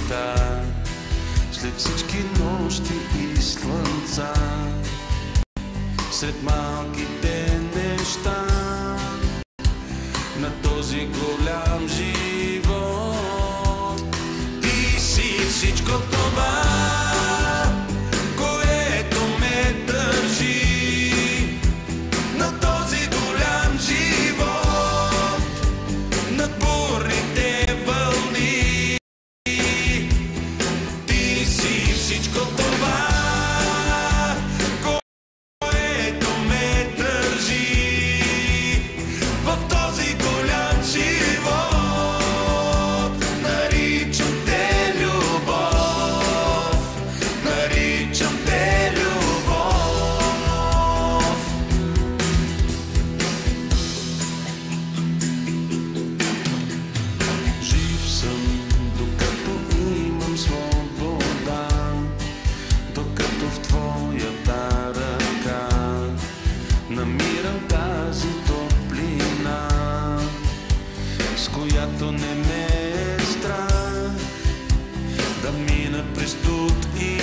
света, след всички нощи и слънца, сред малките неща на този голям живот. Ти си всичко това, което ме държи на този голям живот, над бурните вълни. Ти си всичко това, което ме държи в този голям живот. Наричам те любов, наричам те любов. Жив съм, докато имам свобода, докато в твоята ръка намирам тази топлина, с която не ме е страх да мина през дуд и